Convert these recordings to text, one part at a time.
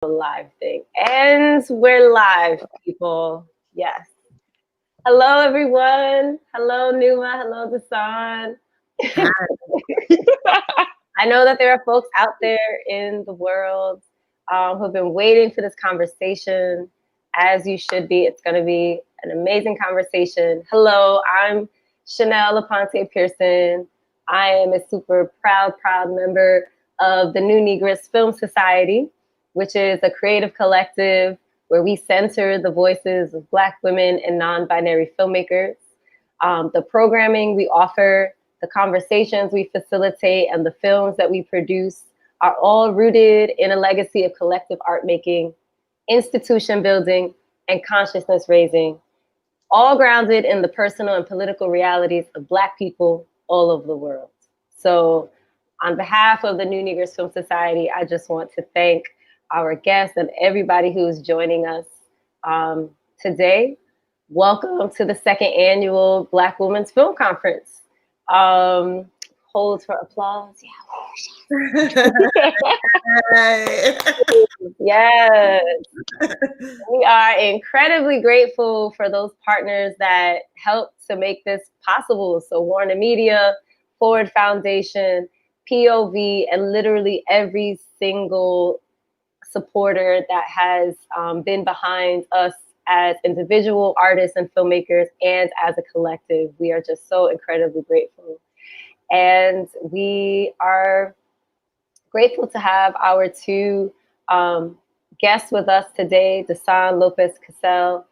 Live thing. And we're live, people. Yes. Hello, everyone. Hello, Numa. Hello, Dessane. I know that there are folks out there in the world who've been waiting for this conversation, as you should be. It's going to be an amazing conversation. Hello, I'm Chanel Laponte Pearson. I am a super proud member of the New Negress Film Society, which is a creative collective where we center the voices of Black women and non-binary filmmakers. The programming we offer, the conversations we facilitate, and the films that we produce are all rooted in a legacy of collective art making, institution building, and consciousness raising, all grounded in the personal and political realities of Black people all over the world. So on behalf of the New Negress Film Society, I just want to thank our guests and everybody who is joining us today. Welcome to the second annual Black Women's Film Conference. Hold for applause. Yeah. Yes. We are incredibly grateful for those partners that helped to make this possible. So Warner Media, Ford Foundation, POV, and literally every single supporter that has been behind us as individual artists and filmmakers and as a collective. We are just so incredibly grateful. And we are grateful to have our two guests with us today, Dessane Lopez Cassell,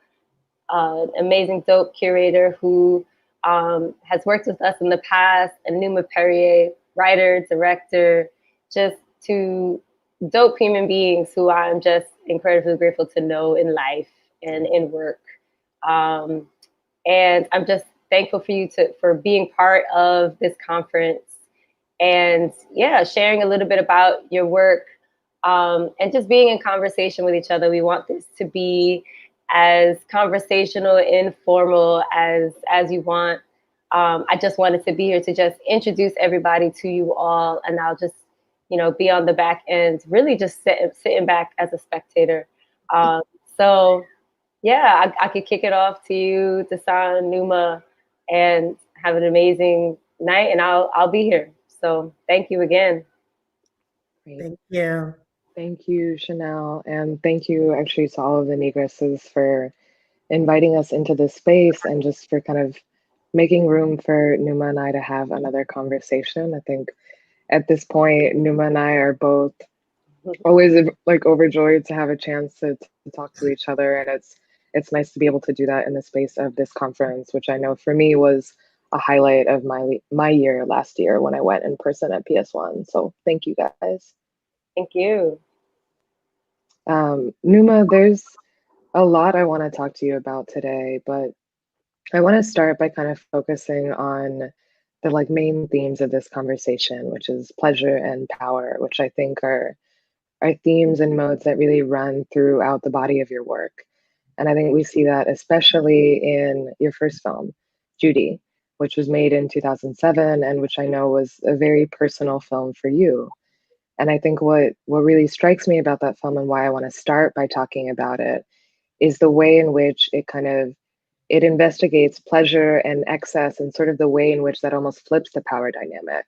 amazing dope curator who has worked with us in the past, and Numa Perrier, writer, director, just two dope human beings who I'm just incredibly grateful to know in life and in work. And I'm just thankful for you for being part of this conference and sharing a little bit about your work and just being in conversation with each other. We want this to be as conversational, informal as you want. I just wanted to be here to just introduce everybody to you all, and I'll just be on the back end, really just sitting back as a spectator. So I could kick it off to you, Dessane, Numa, and have an amazing night, and I'll be here. So thank you again. Great. Thank you. Thank you, Chanel, and thank you actually to all of the Negresses for inviting us into this space and just for kind of making room for Numa and I to have another conversation. I think at this point, Numa and I are both always like overjoyed to have a chance to talk to each other, and it's nice to be able to do that in the space of this conference, which I know for me was a highlight of my year last year when I went in person at PS1. So thank you guys. Thank you. Numa, there's a lot I want to talk to you about today, but I want to start by kind of focusing on the main themes of this conversation, which is pleasure and power, which I think are themes and modes that really run throughout the body of your work. And I think we see that especially in your first film, Judy, which was made in 2007 and which I know was a very personal film for you. And I think what really strikes me about that film and why I want to start by talking about it is the way in which it investigates pleasure and excess and sort of the way in which that almost flips the power dynamic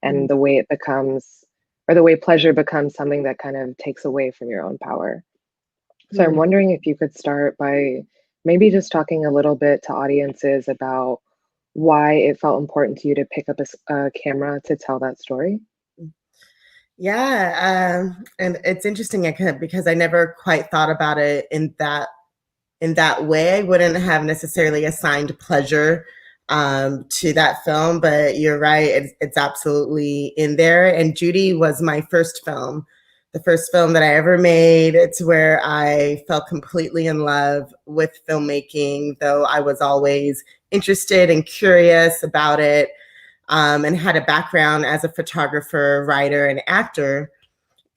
and the way the way pleasure becomes something that kind of takes away from your own power. So I'm wondering if you could start by maybe just talking a little bit to audiences about why it felt important to you to pick up a camera to tell that story. Yeah, and it's interesting because I never quite thought about it in that way. I wouldn't have necessarily assigned pleasure to that film, but you're right, it's absolutely in there. And Judy was my first film, the first film that I ever made. It's where I fell completely in love with filmmaking, though I was always interested and curious about it. And had a background as a photographer, writer, and actor,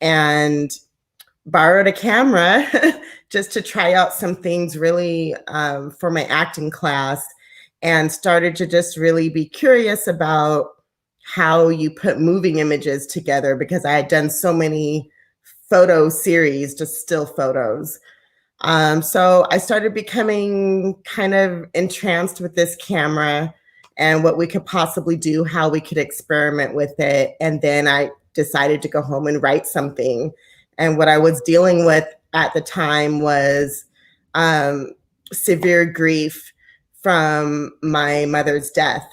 and borrowed a camera just to try out some things really for my acting class, and started to just really be curious about how you put moving images together, because I had done so many photo series, just still photos. So I started becoming kind of entranced with this camera and what we could possibly do, how we could experiment with it. And then I decided to go home and write something. And what I was dealing with at the time was severe grief from my mother's death.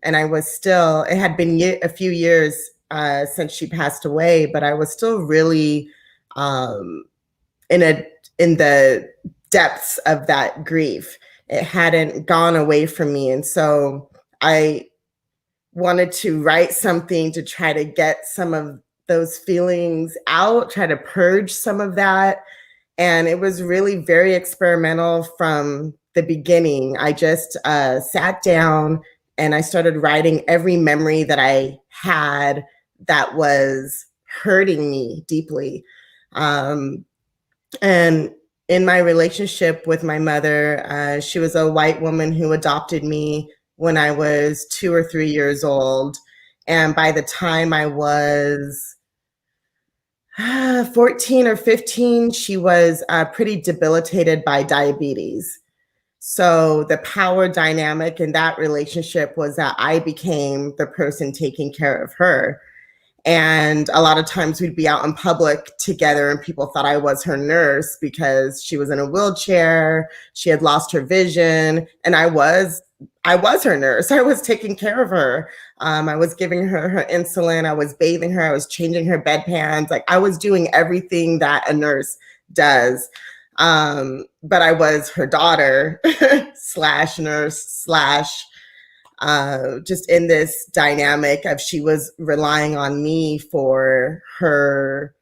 And I was still, it had been a few years since she passed away, but I was still really in the depths of that grief. It hadn't gone away from me. And so I wanted to write something to try to get some of those feelings out, try to purge some of that. And it was really very experimental from the beginning. I just sat down and I started writing every memory that I had that was hurting me deeply. And in my relationship with my mother, she was a white woman who adopted me when I was 2 or 3 years old. And by the time I was 14 or 15, she was pretty debilitated by diabetes. So the power dynamic in that relationship was that I became the person taking care of her. And a lot of times we'd be out in public together and people thought I was her nurse because she was in a wheelchair, she had lost her vision, and I was her nurse. I was taking care of her. I was giving her her insulin, I was bathing her, I was changing her bedpans. Like I was doing everything that a nurse does. But I was her daughter slash nurse slash just in this dynamic of she was relying on me for her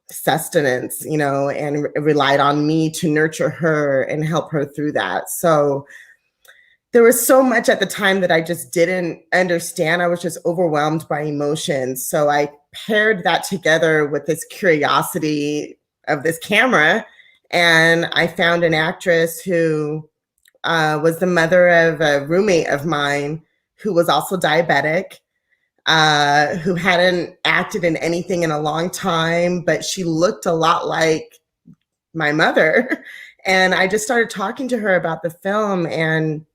sustenance, you know, and relied on me to nurture her and help her through that. So there was so much at the time that I just didn't understand. I was just overwhelmed by emotions. So I paired that together with this curiosity of this camera. And I found an actress who was the mother of a roommate of mine who was also diabetic, who hadn't acted in anything in a long time, but she looked a lot like my mother. And I just started talking to her about the film and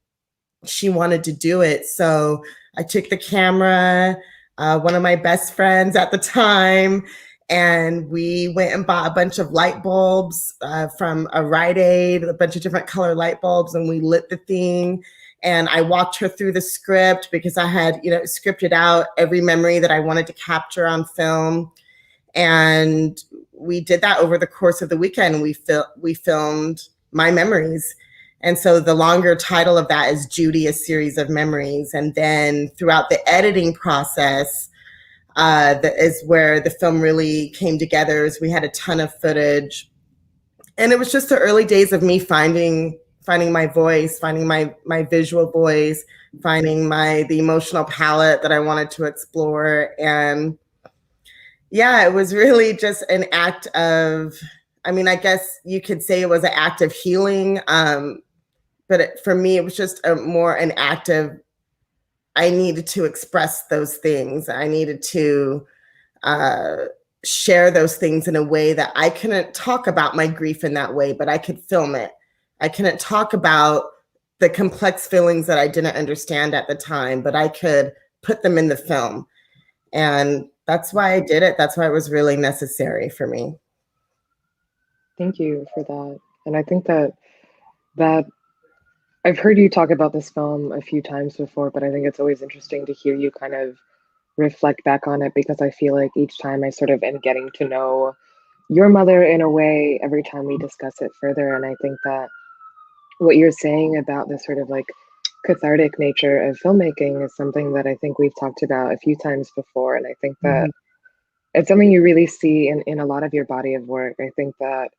she wanted to do it. So I took the camera, one of my best friends at the time, and we went and bought a bunch of light bulbs from a Rite Aid, a bunch of different color light bulbs, and we lit the thing. And I walked her through the script because I had, you know, scripted out every memory that I wanted to capture on film. And we did that over the course of the weekend. We filmed my memories. And so the longer title of that is Judy, A Series of Memories. And then throughout the editing process, that is where the film really came together. Is we had a ton of footage, and it was just the early days of me finding my voice, finding my visual voice, finding the emotional palette that I wanted to explore. And yeah, it was really just an act of, I mean, I guess you could say it was an act of healing, but for me, it was just more an act of, I needed to express those things. I needed to share those things in a way that I couldn't talk about my grief in that way, but I could film it. I couldn't talk about the complex feelings that I didn't understand at the time, but I could put them in the film. And that's why I did it. That's why it was really necessary for me. Thank you for that. And I think that I've heard you talk about this film a few times before, but I think it's always interesting to hear you kind of reflect back on it, because I feel like each time I sort of am getting to know your mother in a way every time we discuss it further. And I think that what you're saying about the sort of like cathartic nature of filmmaking is something that I think we've talked about a few times before. And I think that it's something you really see in a lot of your body of work. I think that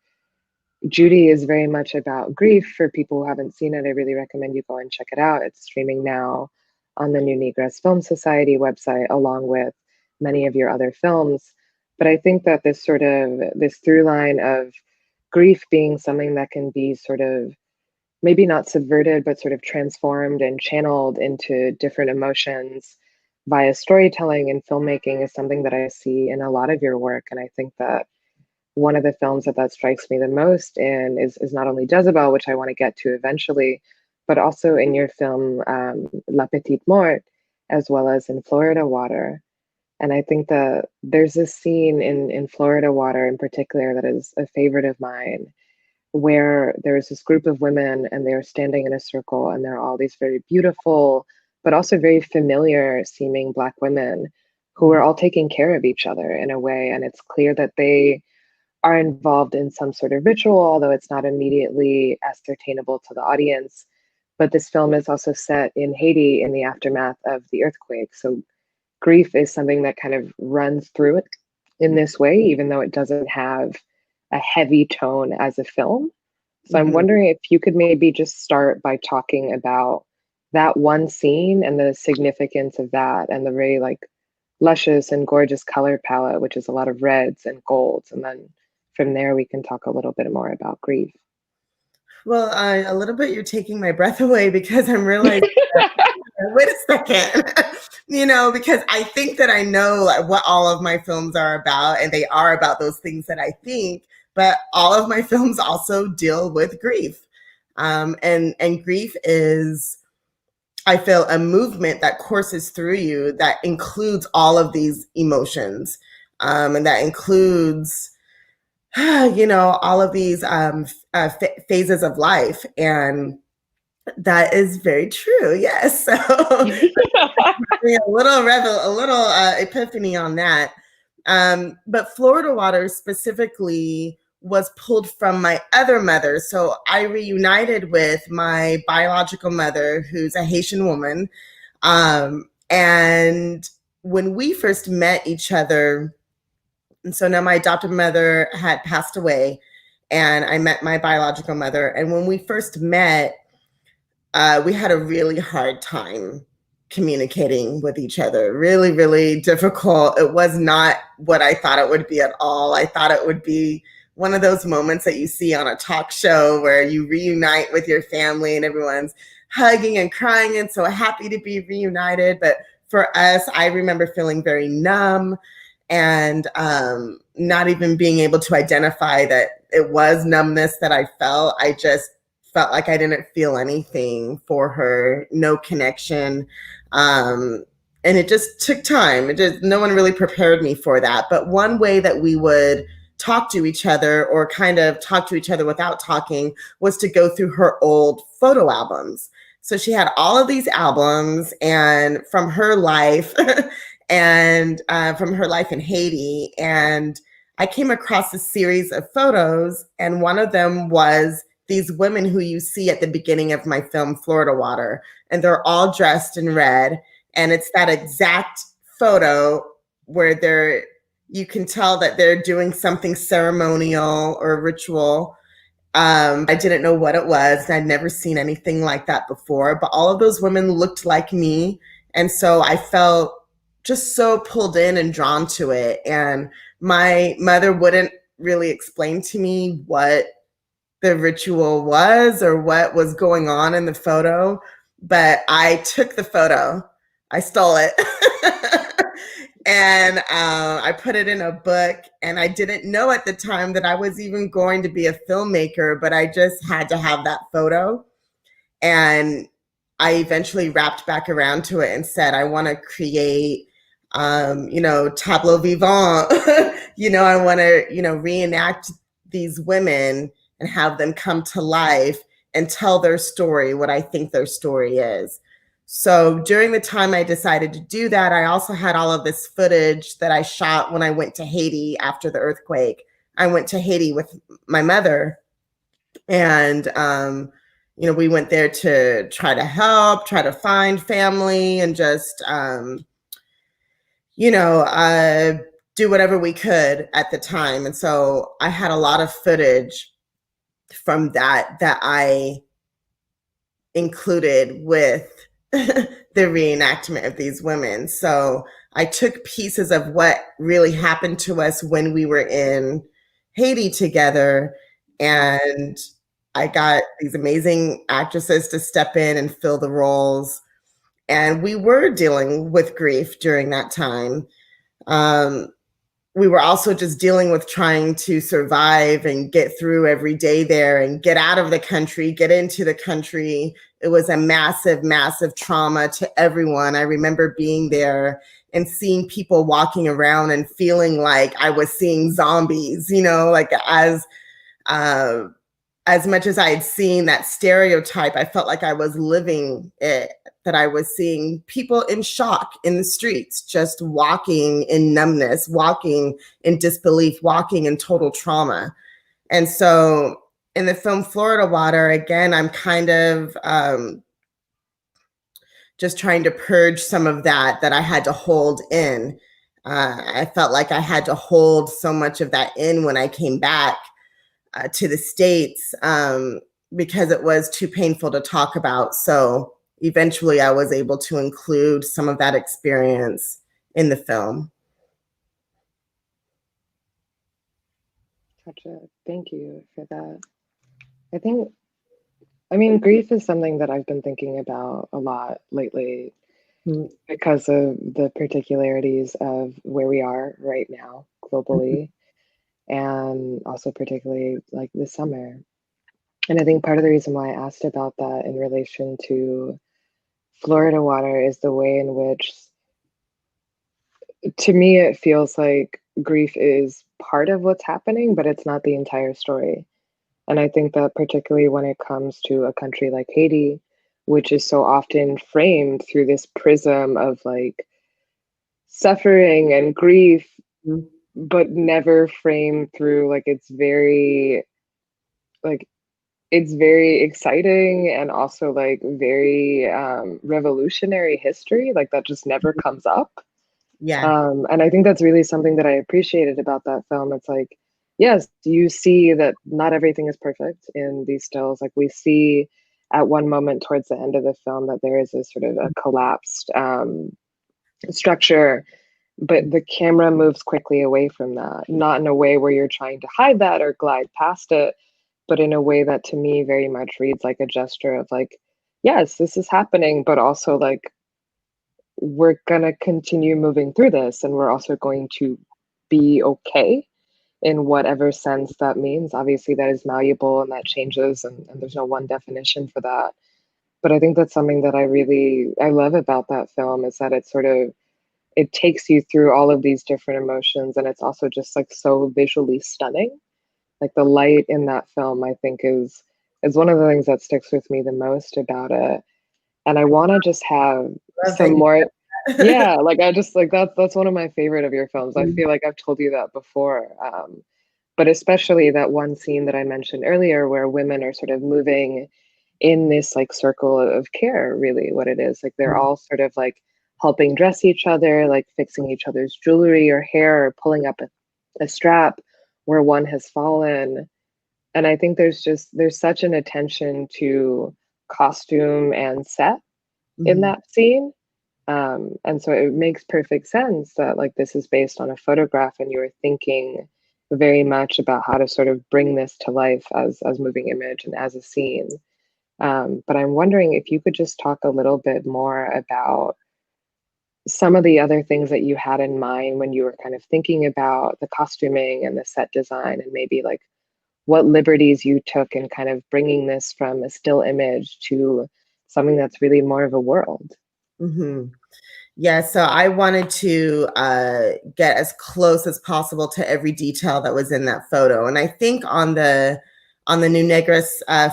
Judy is very much about grief. For people who haven't seen it, I really recommend you go and check it out. It's streaming now on the New Negress Film Society website, along with many of your other films. But I think that this through line of grief being something that can be sort of maybe not subverted, but sort of transformed and channeled into different emotions via storytelling and filmmaking is something that I see in a lot of your work. And I think that one of the films that strikes me the most in is not only Jezebel, which I want to get to eventually, but also in your film La Petite Mort, as well as in Florida Water. And I think that there's this scene in Florida Water in particular that is a favorite of mine, where there's this group of women and they're standing in a circle and there are all these very beautiful, but also very familiar seeming Black women who are all taking care of each other in a way. And it's clear that they are involved in some sort of ritual, although it's not immediately ascertainable to the audience. But this film is also set in Haiti in the aftermath of the earthquake. So grief is something that kind of runs through it in this way, even though it doesn't have a heavy tone as a film. So I'm wondering if you could maybe just start by talking about that one scene and the significance of that and the very like luscious and gorgeous color palette, which is a lot of reds and golds. And then from there, we can talk a little bit more about grief. Well, a little bit you're taking my breath away because I'm realizing, wait a second, because I think that I know like, what all of my films are about, and they are about those things that I think, but all of my films also deal with grief. And grief is, I feel, a movement that courses through you that includes all of these emotions, and that includes all of these phases of life. And that is very true. Yes. So a little epiphany on that. But Florida Water specifically was pulled from my other mother. So I reunited with my biological mother, who's a Haitian woman. And when we first met each other, and so now my adopted mother had passed away, and I met my biological mother. And when we first met, we had a really hard time communicating with each other. Really, really difficult. It was not what I thought it would be at all. I thought it would be one of those moments that you see on a talk show where you reunite with your family and everyone's hugging and crying and so happy to be reunited. But for us, I remember feeling very numb and not even being able to identify that it was numbness that I felt. I just felt like I didn't feel anything for her, no connection. And it just took time. No one really prepared me for that. But one way that we would talk to each other, or kind of talk to each other without talking, was to go through her old photo albums. So she had all of these albums and from her life and from her life in Haiti. And I came across a series of photos, and one of them was these women who you see at the beginning of my film, Florida Water, and they're all dressed in red. And it's that exact photo where you can tell that they're doing something ceremonial or ritual. I didn't know what it was, and I'd never seen anything like that before, but all of those women looked like me. And so I felt just so pulled in and drawn to it. And my mother wouldn't really explain to me what the ritual was or what was going on in the photo, but I took the photo. I stole it. And I put it in a book, and I didn't know at the time that I was even going to be a filmmaker, but I just had to have that photo. And I eventually wrapped back around to it and said, I want to create, tableau vivant. I want to, reenact these women and have them come to life and tell their story, what I think their story is. So during the time I decided to do that, I also had all of this footage that I shot when I went to Haiti after the earthquake. I went to Haiti with my mother, and we went there to try to help, try to find family, and just do whatever we could at the time. And so I had a lot of footage from that I included with the reenactment of these women. So I took pieces of what really happened to us when we were in Haiti together, and I got these amazing actresses to step in and fill the roles. And we were dealing with grief during that time. we were also just dealing with trying to survive and get through every day there and get out of the country, get into the country. It was a massive, massive trauma to everyone. I remember being there and seeing people walking around and feeling like I was seeing zombies, you know, like as much as I had seen that stereotype, I felt like I was living it, that I was seeing people in shock in the streets, just walking in numbness, walking in disbelief, walking in total trauma. And so in the film Florida Water, again, I'm kind of just trying to purge some of that I had to hold in. I felt like I had to hold so much of that in when I came back to the States because it was too painful to talk about. So eventually I was able to include some of that experience in the film. Gotcha. Thank you for that. I mean, grief is something that I've been thinking about a lot lately because of the particularities of where we are right now globally, and also particularly like this summer. And I think part of the reason why I asked about that in relation to Florida Water is the way in which, to me, it feels like grief is part of what's happening, but it's not the entire story. And I think that particularly when it comes to a country like Haiti, which is so often framed through this prism of like suffering and grief, but never framed through like it's very exciting and also like very revolutionary history, like that just never comes up. Yeah. And I think that's really something that I appreciated about that film. It's like, yes, you see that not everything is perfect in these stills. Like we see at one moment towards the end of the film that there is a sort of a collapsed structure, but the camera moves quickly away from that, not in a way where you're trying to hide that or glide past it, but in a way that to me very much reads like a gesture of like, yes, this is happening, but also like, we're going to continue moving through this and we're also going to be okay in whatever sense that means. Obviously, that is malleable and that changes, and there's no one definition for that. But I think that's something that I love about that film is that it takes you through all of these different emotions, and it's also just like so visually stunning. Like the light in that film, I think is one of the things that sticks with me the most about it. And I want to just have some more. Yeah, like I just like that's one of my favorite of your films. I feel like I've told you that before. But especially that one scene that I mentioned earlier where women are sort of moving in this like circle of care, really what it is. Like they're all sort of like helping dress each other, like fixing each other's jewelry or hair or pulling up a strap where one has fallen. And I think there's such an attention to costume and set in that scene. And so it makes perfect sense that like this is based on a photograph and you were thinking very much about how to sort of bring this to life as moving image and as a scene. But I'm wondering if you could just talk a little bit more about some of the other things that you had in mind when you were kind of thinking about the costuming and the set design, and maybe like what liberties you took in kind of bringing this from a still image to something that's really more of a world. Yeah, so I wanted to get as close as possible to every detail that was in that photo. And I think on the New Negros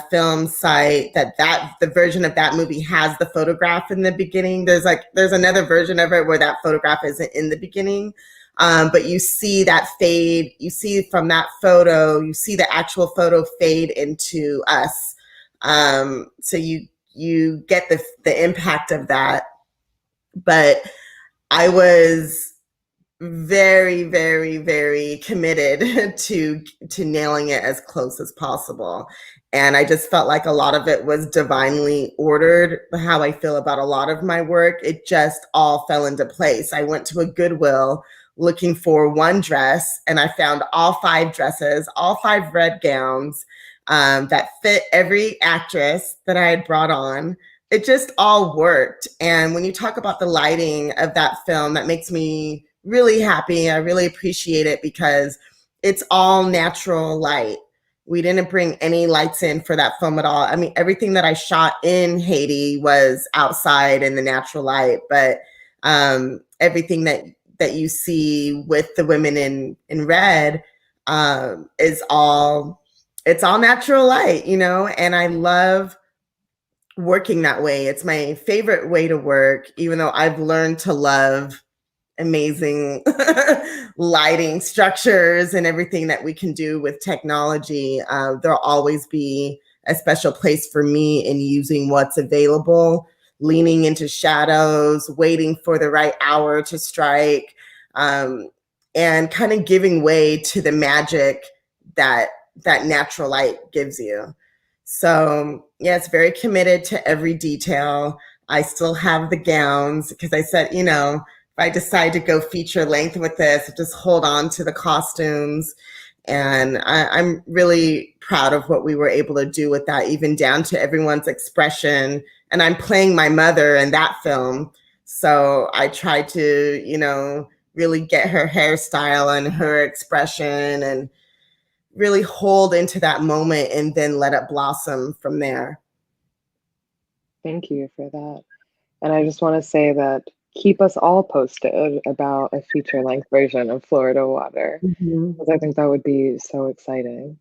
film site that the version of that movie has the photograph in the beginning. There's another version of it where that photograph isn't in the beginning. But you see that fade, you see from that photo, you see the actual photo fade into us. So you get the impact of that. But I was very, very, very committed to nailing it as close as possible. And I just felt like a lot of it was divinely ordered. How I feel about a lot of my work, it just all fell into place. I went to a Goodwill looking for one dress, and I found all 5 dresses, all 5 red gowns that fit every actress that I had brought on. It just all worked. And when you talk about the lighting of that film, that makes me really happy. I really appreciate it because it's all natural light. We didn't bring any lights in for that film at all. I mean, everything that I shot in Haiti was outside in the natural light, but everything that you see with the women in red is all, it's all natural light, you know, and I love working that way. It's my favorite way to work, even though I've learned to love amazing lighting structures and everything that we can do with technology. There'll always be a special place for me in using what's available, leaning into shadows, waiting for the right hour to strike, and kind of giving way to the magic that natural light gives you. So yeah, it's very committed to every detail. I still have the gowns because I said, you know, if I decide to go feature length with this, just hold on to the costumes. And I'm really proud of what we were able to do with that, even down to everyone's expression. And I'm playing my mother in that film. So I tried to, you know, really get her hairstyle and her expression and really hold into that moment and then let it blossom from there. Thank you for that. And I just want to say that keep us all posted about a feature length version of Florida Water, because I think that would be so exciting.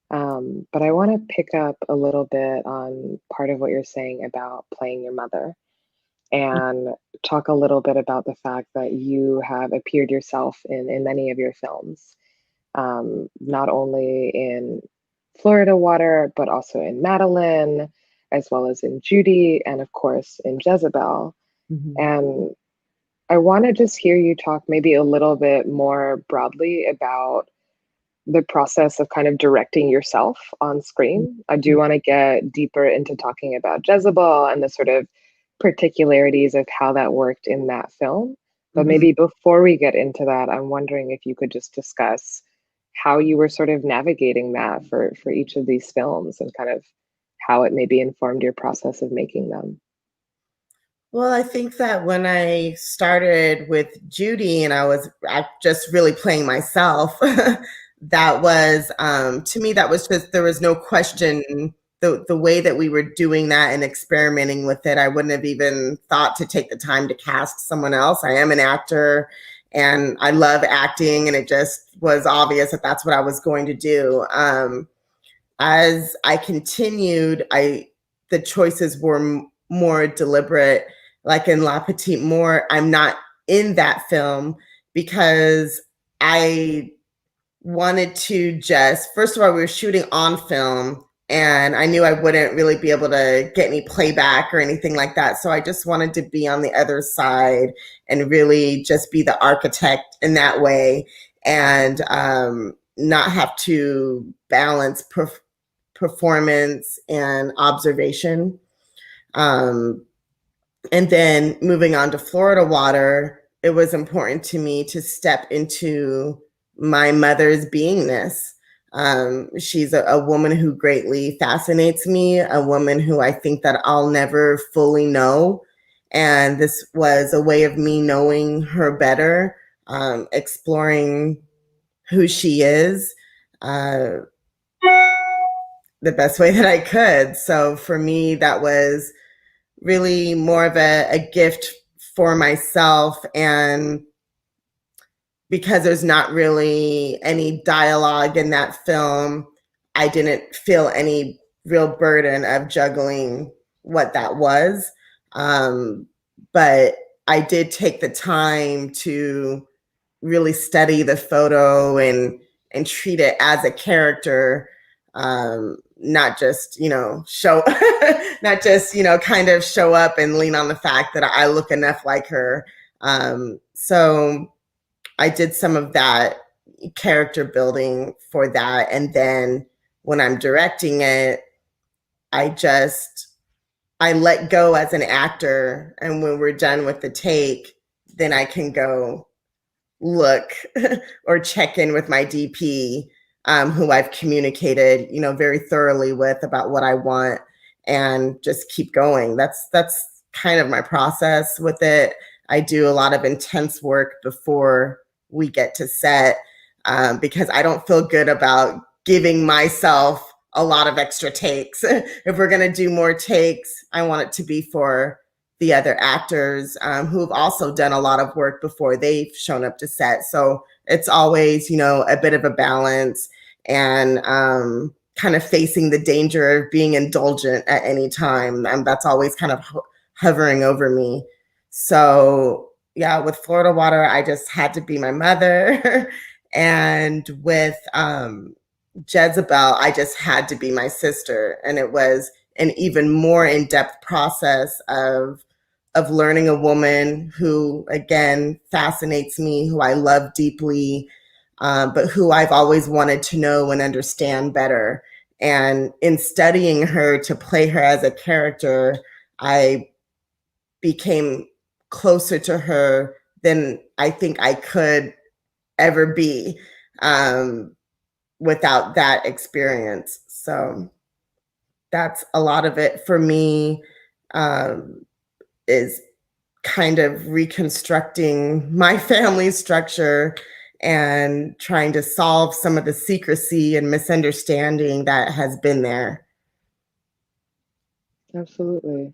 But I want to pick up a little bit on part of what you're saying about playing your mother and talk a little bit about the fact that you have appeared yourself in many of your films, not only in Florida Water, but also in Madeline, as well as in Judy, and of course in Jezebel. And I want to just hear you talk maybe a little bit more broadly about the process of kind of directing yourself on screen. I do want to get deeper into talking about Jezebel and the sort of particularities of how that worked in that film. But maybe before we get into that, I'm wondering if you could just discuss how you were sort of navigating that for each of these films and kind of how it maybe informed your process of making them. Well, I think that when I started with Judy and I was just really playing myself, that was, to me, that was just, there was no question, the way that we were doing that and experimenting with it, I wouldn't have even thought to take the time to cast someone else. I am an actor and I love acting, and it just was obvious that that's what I was going to do. As I continued, the choices were more deliberate. Like in La Petite Mort, I'm not in that film because I wanted to just, first of all, we were shooting on film and I knew I wouldn't really be able to get any playback or anything like that. So I just wanted to be on the other side and really just be the architect in that way, and not have to balance performance and observation. And then moving on to Florida Water, it was important to me to step into my mother's beingness. She's a woman who greatly fascinates me, a woman who I think that I'll never fully know. And this was a way of me knowing her better, exploring who she is the best way that I could. So for me, that was really more of a gift for myself. And because there's not really any dialogue in that film, I didn't feel any real burden of juggling what that was. But I did take the time to really study the photo and treat it as a character, not just, you know, not just, you know, kind of show up and lean on the fact that I look enough like her. So I did some of that character building for that. And then when I'm directing it, I let go as an actor. And when we're done with the take, then I can go look or check in with my DP, who I've communicated, you know, very thoroughly with about what I want, and just keep going. That's kind of my process with it. I do a lot of intense work before we get to set, because I don't feel good about giving myself a lot of extra takes. If we're going to do more takes, I want it to be for the other actors, who've also done a lot of work before they've shown up to set. So it's always, a bit of a balance, and kind of facing the danger of being indulgent at any time. And that's always kind of hovering over me. So yeah, with Florida Water, I just had to be my mother. And with Jezebel, I just had to be my sister. And it was an even more in-depth process of learning a woman who, again, fascinates me, who I love deeply, but who I've always wanted to know and understand better. And in studying her to play her as a character, I became closer to her than I think I could ever be, without that experience. So that's a lot of it for me, is kind of reconstructing my family structure and trying to solve some of the secrecy and misunderstanding that has been there. Absolutely.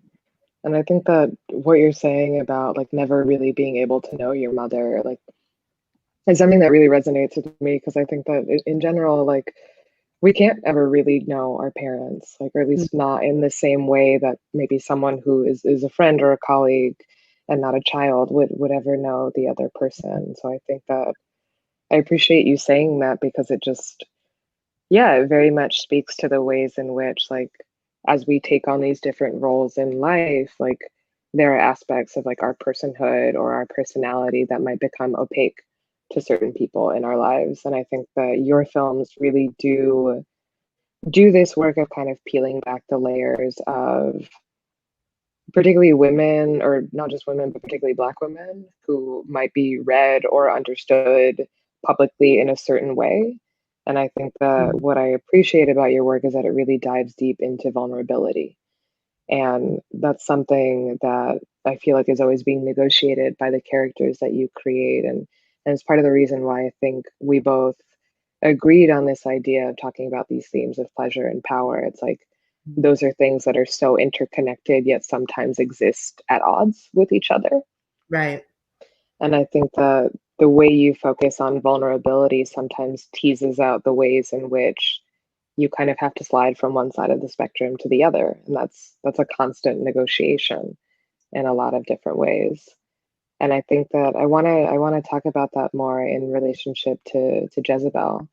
And I think that what you're saying about like never really being able to know your mother, like, is something that really resonates with me, because I think that in general, like, we can't ever really know our parents, like, or at least not in the same way that maybe someone who is a friend or a colleague and not a child would ever know the other person. So I think that I appreciate you saying that, because it just, yeah, it very much speaks to the ways in which, like, as we take on these different roles in life, like, there are aspects of like our personhood or our personality that might become opaque to certain people in our lives. And I think that your films really do this work of kind of peeling back the layers of particularly women, or not just women, but particularly Black women who might be read or understood publicly in a certain way. And I think that what I appreciate about your work is that it really dives deep into vulnerability. And that's something that I feel like is always being negotiated by the characters that you create. And it's part of the reason why I think we both agreed on this idea of talking about these themes of pleasure and power. It's like those are things that are so interconnected, yet sometimes exist at odds with each other. Right. And I think that the way you focus on vulnerability sometimes teases out the ways in which you kind of have to slide from one side of the spectrum to the other. And that's a constant negotiation in a lot of different ways. And I think that I want to talk about that more in relationship to Jezebel,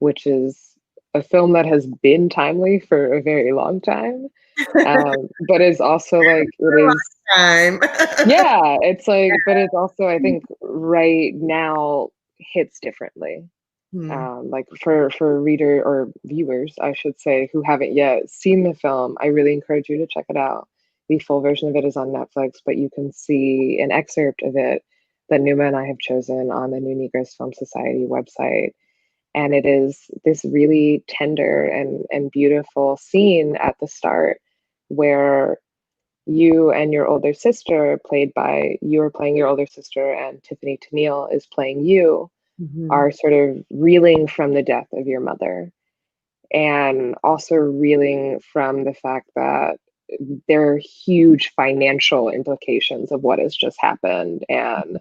which is a film that has been timely for a very long time, but is also like it is. Time. Yeah, it's like, but it's also, I think right now hits differently. Like for reader or viewers, I should say, who haven't yet seen the film, I really encourage you to check it out. The full version of it is on Netflix, but you can see an excerpt of it that Numa and I have chosen on the New Negroes Film Society website. And it is this really tender and beautiful scene at the start where you and your older sister, you are playing your older sister, and Tiffany Tennille is playing you, are sort of reeling from the death of your mother, and also reeling from the fact that there are huge financial implications of what has just happened. And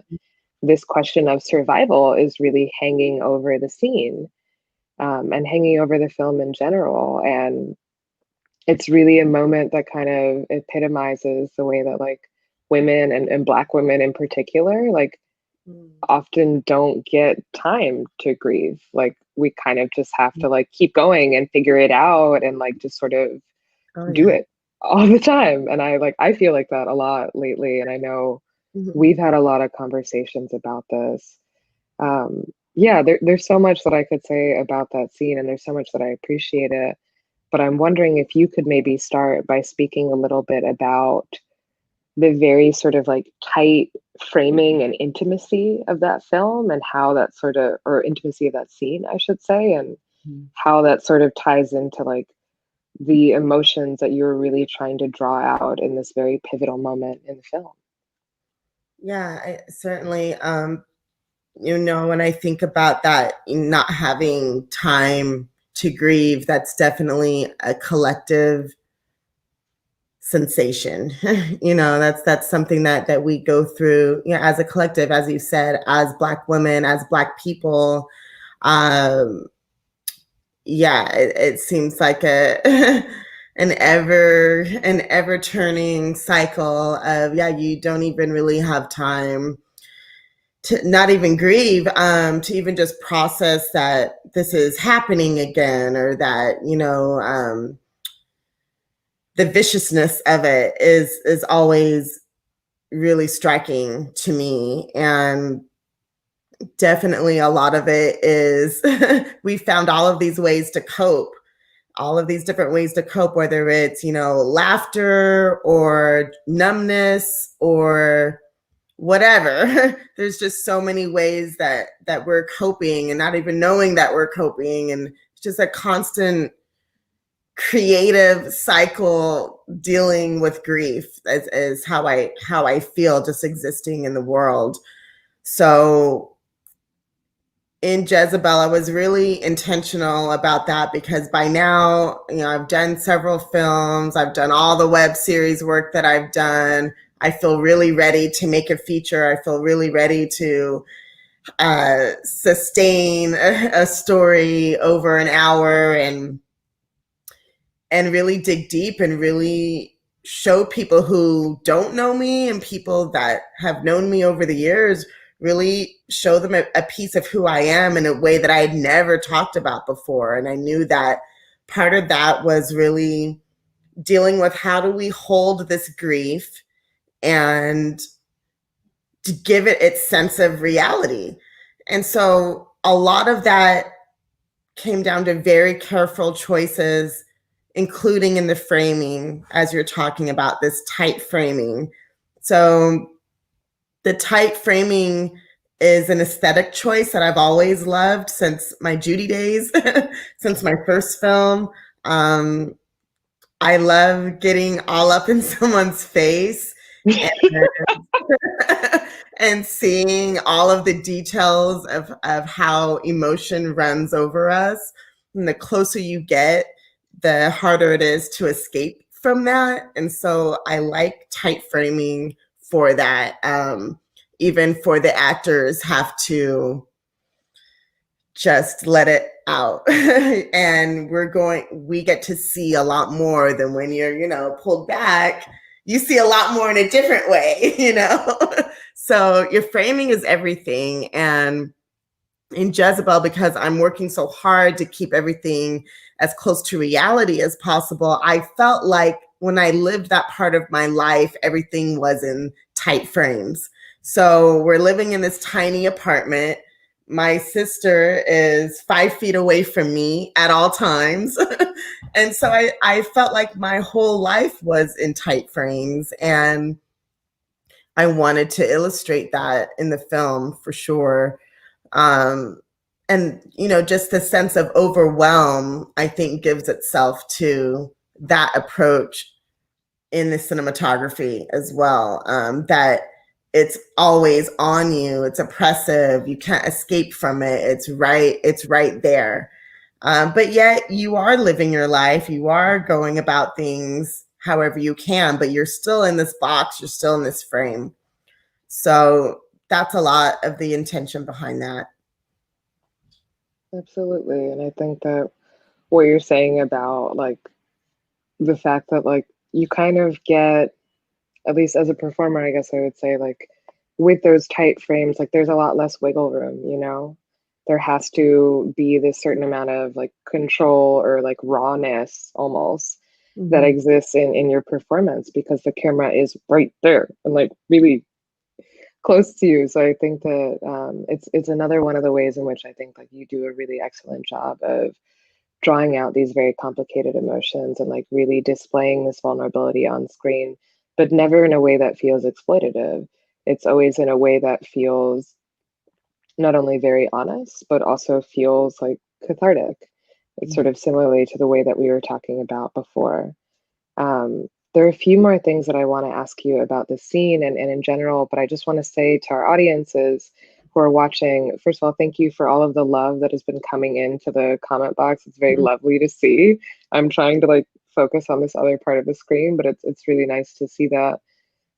this question of survival is really hanging over the scene, and hanging over the film in general. And it's really a moment that kind of epitomizes the way that like women and Black women in particular, like often don't get time to grieve. Like we kind of just have to like keep going and figure it out and like just sort of do it all the time. And I feel like that a lot lately. And I know we've had a lot of conversations about this. Yeah, there's so much that I could say about that scene, and there's so much that I appreciate it. But I'm wondering if you could maybe start by speaking a little bit about the very sort of like tight framing and intimacy of that film, and how that sort of, or intimacy of that scene, I should say, and how that sort of ties into like the emotions that you're really trying to draw out in this very pivotal moment in the film. Yeah, certainly. When I think about that, not having time to grieve, that's definitely a collective sensation. That's something that we go through, as a collective, as you said, as Black women, as Black people. Um, it seems like a an ever turning cycle of, you don't even really have time to not even grieve, to even just process that this is happening again, or that, the viciousness of it is always really striking to me. And definitely a lot of it is we found all of these ways to cope, all of these different ways to cope, whether it's, laughter or numbness or whatever. There's just so many ways that we're coping and not even knowing that we're coping. And it's just a constant creative cycle dealing with grief is how I feel, just existing in the world. So in Jezebel, I was really intentional about that, because by now, I've done several films, I've done all the web series work that I've done. I feel really ready to make a feature. I feel really ready to sustain a story over an hour, and really dig deep and really show people who don't know me and people that have known me over the years, really show them a piece of who I am in a way that I had never talked about before. And I knew that part of that was really dealing with, how do we hold this grief and to give it its sense of reality. And so a lot of that came down to very careful choices, including in the framing, as you're talking about this tight framing. So the tight framing is an aesthetic choice that I've always loved since my Judy days, since my first film. I love getting all up in someone's face and, and seeing all of the details of how emotion runs over us. And the closer you get, the harder it is to escape from that. And so I like tight framing for that. Even for the actors have to just let it out. And we get to see a lot more than when you're, pulled back. You see a lot more in a different way, So your framing is everything. And in Jezebel, because I'm working so hard to keep everything as close to reality as possible, I felt like when I lived that part of my life, everything was in tight frames. So we're living in this tiny apartment. My sister is 5 feet away from me at all times. And so I felt like my whole life was in tight frames. And I wanted to illustrate that in the film for sure. And, just the sense of overwhelm, I think, gives itself to that approach in the cinematography as well. That it's always on you. It's oppressive. You can't escape from it. It's right there. But yet you are living your life. You are going about things however you can, but you're still in this box. You're still in this frame. So that's a lot of the intention behind that. Absolutely. And I think that what you're saying about like the fact that like you kind of get, at least as a performer, I guess I would say, like with those tight frames, like there's a lot less wiggle room. There has to be this certain amount of like control or like rawness almost that exists in your performance, because the camera is right there and like really close to you. So I think that it's another one of the ways in which I think like you do a really excellent job of drawing out these very complicated emotions and like really displaying this vulnerability on screen, but never in a way that feels exploitative. It's always in a way that feels not only very honest, but also feels like cathartic. It's sort of similarly to the way that we were talking about before. There are a few more things that I want to ask you about the scene and in general, but I just want to say to our audiences who are watching, first of all, thank you for all of the love that has been coming into the comment box. It's very lovely to see. I'm trying to like focus on this other part of the screen, but it's really nice to see that.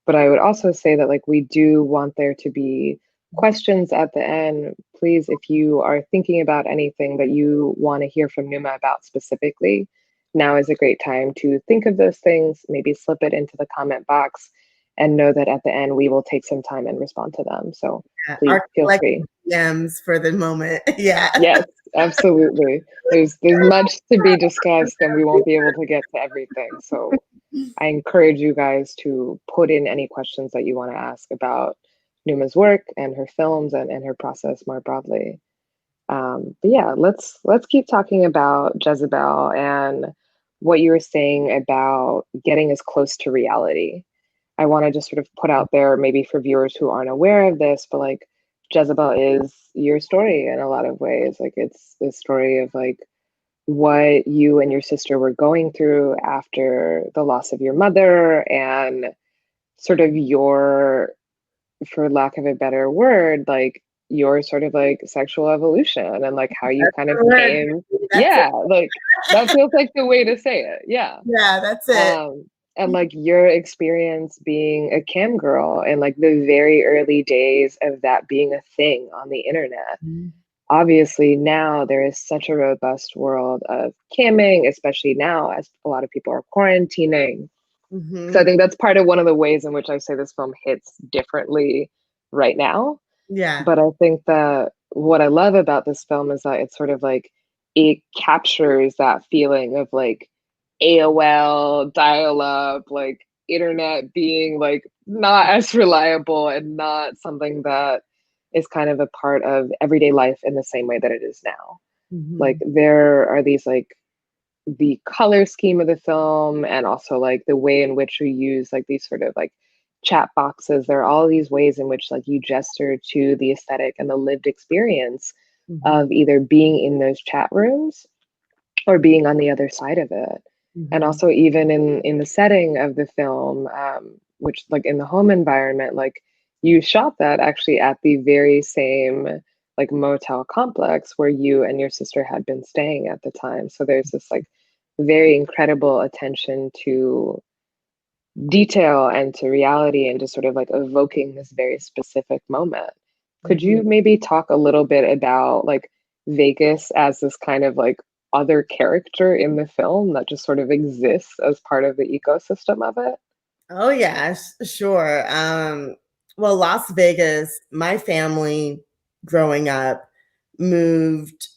But I would also say that like we do want there to be questions at the end. Please, if you are thinking about anything that you want to hear from Numa about specifically, now is a great time to think of those things, maybe slip it into the comment box, and know that at the end we will take some time and respond to them. So please feel free. DMs for the moment. Yeah. Yes, absolutely. There's much to be discussed and we won't be able to get to everything. So I encourage you guys to put in any questions that you want to ask about Numa's work and her films and her process more broadly. But yeah, let's keep talking about Jezebel and what you were saying about getting as close to reality. I want to just sort of put out there, maybe for viewers who aren't aware of this, but like Jezebel is your story in a lot of ways. Like it's the story of like what you and your sister were going through after the loss of your mother and sort of your, for lack of a better word, like your sort of like sexual evolution and like how you kind of came. Yeah, like that feels like the way to say it. Yeah. Yeah, that's it. And like your experience being a cam girl and like the very early days of that being a thing on the internet. Obviously now there is such a robust world of camming, especially now as a lot of people are quarantining. So I think that's part of one of the ways in which I say this film hits differently right now. Yeah. But I think that what I love about this film is that it's sort of like, it captures that feeling of like AOL, dial-up, like internet being like not as reliable and not something that is kind of a part of everyday life in the same way that it is now. Like there are these like the color scheme of the film and also like the way in which we use like these sort of like chat boxes. There are all these ways in which like you gesture to the aesthetic and the lived experience of either being in those chat rooms or being on the other side of it. And also even in the setting of the film, which like in the home environment, like you shot that actually at the very same like motel complex where you and your sister had been staying at the time. So there's this like very incredible attention to detail and to reality and just sort of like evoking this very specific moment. Could you maybe talk a little bit about like Vegas as this kind of like other character in the film that just sort of exists as part of the ecosystem of it? Oh yeah, sure. Well, Las Vegas, my family growing up moved,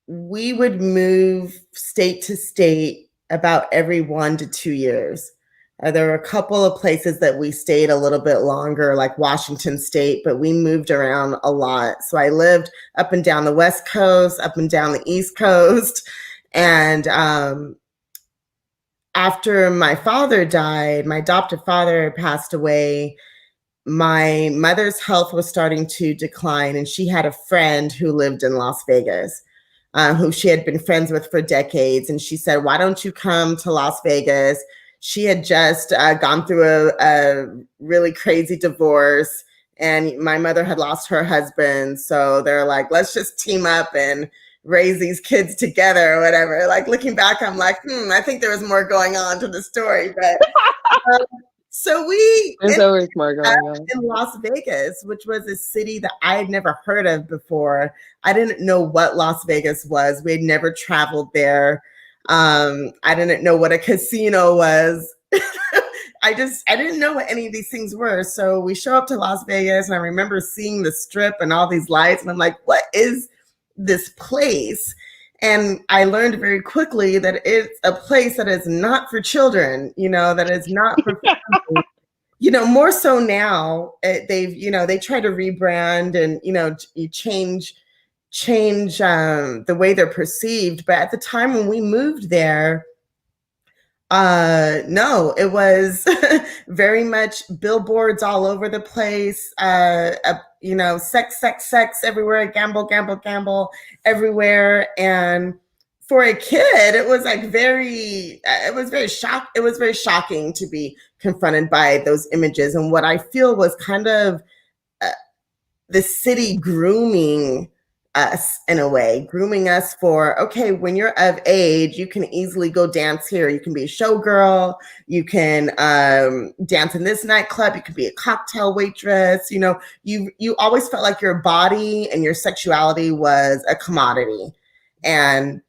we would move state to state about every 1 to 2 years. There were a couple of places that we stayed a little bit longer, like Washington State, but we moved around a lot. So I lived up and down the West Coast, up and down the East Coast. And after my father died, my adopted father passed away, my mother's health was starting to decline, and she had a friend who lived in Las Vegas, who she had been friends with for decades. And she said, why don't you come to Las Vegas? She had just gone through a really crazy divorce, and my mother had lost her husband. So they're like, let's just team up and raise these kids together or whatever. Like looking back, I'm like, I think there was more going on to the story. But so there's always more going on in Las Vegas, which was a city that I had never heard of before. I didn't know what Las Vegas was. We had never traveled there. I didn't know what a casino was. I didn't know what any of these things were. So we show up to Las Vegas, and I remember seeing the strip and all these lights, and I'm like, what is this place? And I learned very quickly that it's a place that is not for children, that is not for more so now. They try to rebrand and, you change the way they're perceived. But at the time when we moved there, no, it was very much billboards all over the place. Sex everywhere, gamble everywhere. And for a kid, it was like it was very shocking to be confronted by those images. And what I feel was kind of the city grooming us in a way, grooming us for, okay, when you're of age, you can easily go dance here. You can be a showgirl. You can dance in this nightclub. You could be a cocktail waitress. You know, you always felt like your body and your sexuality was a commodity. And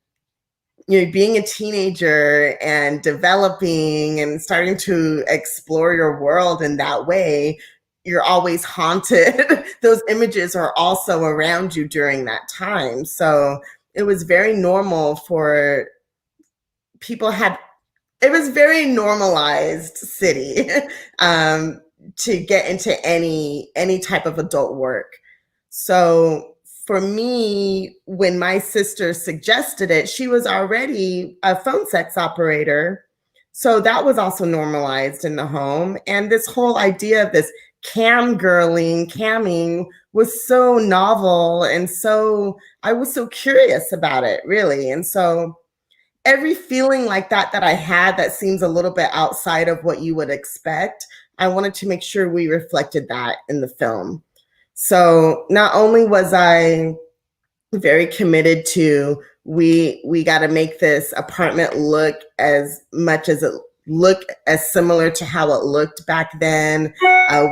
you know, being a teenager and developing and starting to explore your world in that way, you're always haunted. Those images are also around you during that time. So it was very normal for it was very normalized city to get into any type of adult work. So for me, when my sister suggested it, she was already a phone sex operator. So that was also normalized in the home. And this whole idea of this camming was so novel. And so I was so curious about it, really. And so every feeling like that I had that seems a little bit outside of what you would expect, I wanted to make sure we reflected that in the film. So not only was I very committed to we got to make this apartment look as much as it look as similar to how it looked back then.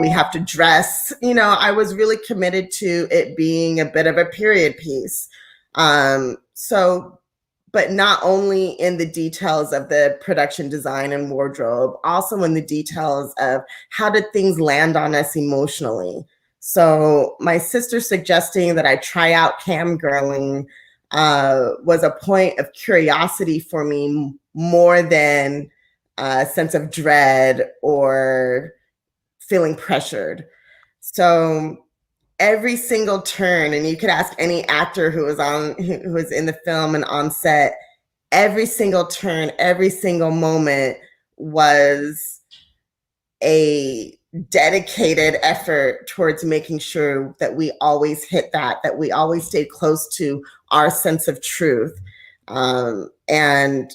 We have to dress, you know, I was really committed to it being a bit of a period piece. But not only in the details of the production design and wardrobe, also in the details of how did things land on us emotionally. So my sister suggesting that I try out cam girling was a point of curiosity for me more than a sense of dread or feeling pressured. So every single turn, and you could ask any actor who was in the film and on set, every single turn, every single moment was a dedicated effort towards making sure that we always hit that we always stayed close to our sense of truth. And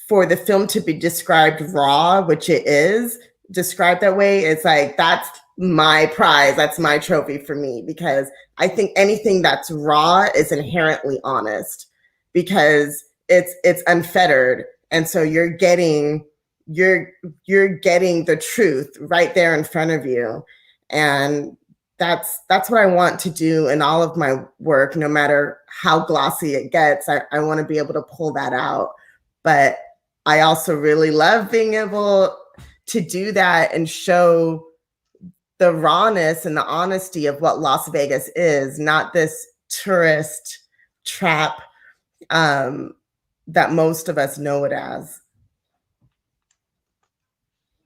for the film to be described raw, which it is, described that way, it's like, that's my prize, that's my trophy for me, because I think anything that's raw is inherently honest because it's unfettered. And so you're getting the truth right there in front of you. And that's what I want to do in all of my work, no matter how glossy it gets. I want to be able to pull that out. But I also really love being able to do that and show the rawness and the honesty of what Las Vegas is, not this tourist trap that most of us know it as.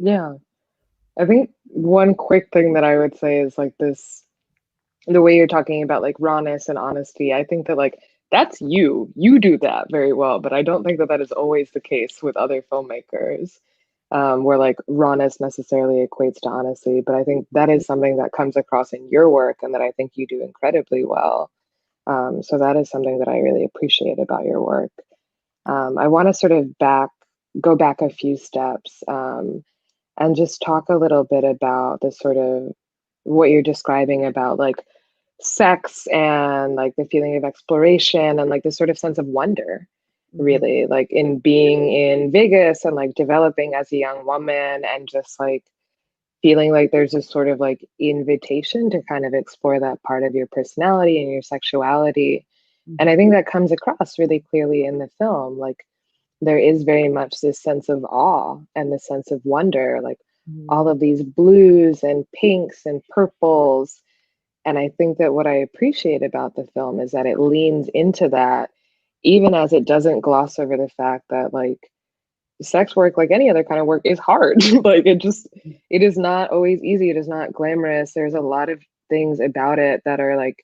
Yeah. I think one quick thing that I would say is like the way you're talking about like rawness and honesty. I think that like that's you do that very well, but I don't think that is always the case with other filmmakers, where like rawness necessarily equates to honesty. But I think that is something that comes across in your work and that I think you do incredibly well. So that is something that I really appreciate about your work. I want to sort of go back a few steps, and just talk a little bit about the sort of what you're describing about like sex and like the feeling of exploration and like this sort of sense of wonder, really, like in being in Vegas and like developing as a young woman and just like feeling like there's this sort of like invitation to kind of explore that part of your personality and your sexuality. And I think that comes across really clearly in the film. Like there is very much this sense of awe and this sense of wonder, like all of these blues and pinks and purples. And I think that what I appreciate about the film is that it leans into that, even as it doesn't gloss over the fact that like sex work, like any other kind of work, is hard. Like it is not always easy. It is not glamorous. There's a lot of things about it that are like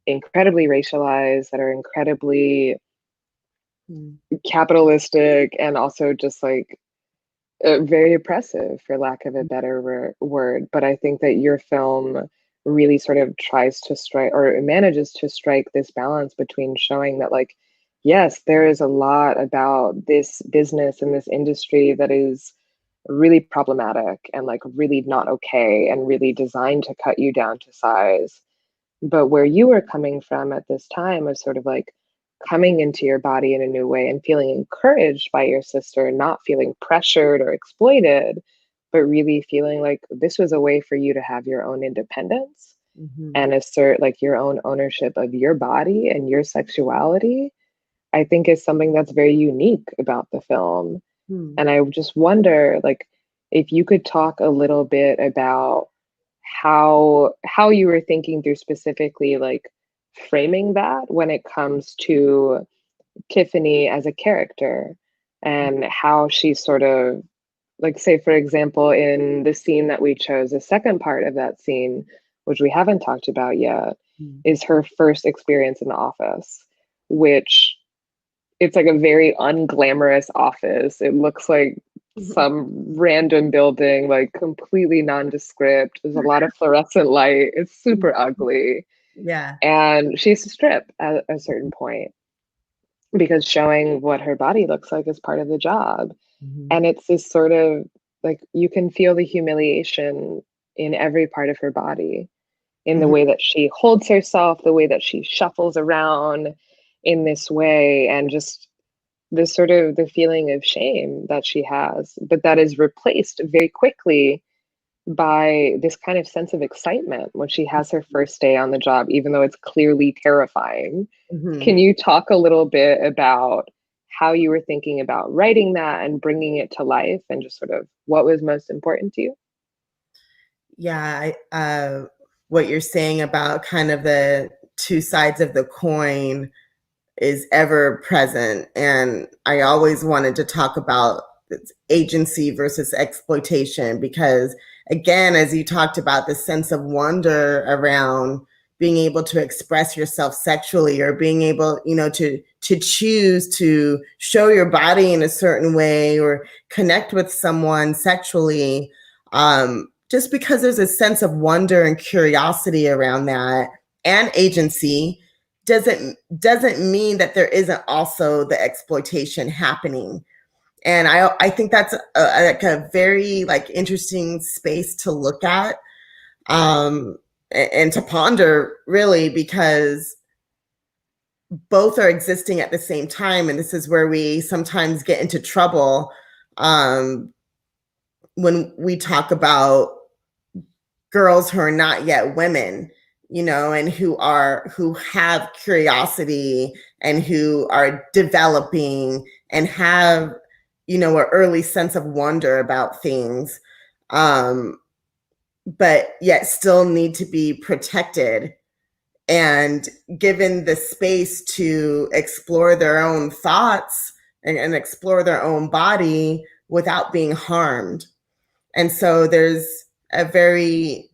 incredibly racialized, that are incredibly capitalistic, and also just like very oppressive, for lack of a better word. But I think that your film really sort of tries to strike, or manages to strike, this balance between showing that like, yes, there is a lot about this business and this industry that is really problematic and like really not okay and really designed to cut you down to size. But where you were coming from at this time was sort of like coming into your body in a new way and feeling encouraged by your sister, not feeling pressured or exploited, but really feeling like this was a way for you to have your own independence and assert like your own ownership of your body and your sexuality, I think is something that's very unique about the film. And I just wonder, like, if you could talk a little bit about how you were thinking through specifically like framing that when it comes to Tiffany as a character and how she sort of like, say for example, in the scene that we chose, the second part of that scene, which we haven't talked about yet, is her first experience in the office, which it's like a very unglamorous office. It looks like some random building, like completely nondescript. There's a lot of fluorescent light. It's super ugly. Yeah. And she has to strip at a certain point because showing what her body looks like is part of the job. And it's this sort of like you can feel the humiliation in every part of her body, in the way that she holds herself, the way that she shuffles around in this way, and just this sort of the feeling of shame that she has, but that is replaced very quickly by this kind of sense of excitement when she has her first day on the job, even though it's clearly terrifying. Can you talk a little bit about how you were thinking about writing that and bringing it to life and just sort of what was most important to you? Yeah, what you're saying about kind of the two sides of the coin is ever present. And I always wanted to talk about agency versus exploitation because, again, as you talked about, the sense of wonder around being able to express yourself sexually or being able, to choose to show your body in a certain way or connect with someone sexually, just because there's a sense of wonder and curiosity around that and agency doesn't mean that there isn't also the exploitation happening. And I think that's a very like interesting space to look at and to ponder, really, because both are existing at the same time. And this is where we sometimes get into trouble when we talk about girls who are not yet women, and who have curiosity and who are developing and have, an early sense of wonder about things, but yet still need to be protected and given the space to explore their own thoughts and explore their own body without being harmed. And so there's a very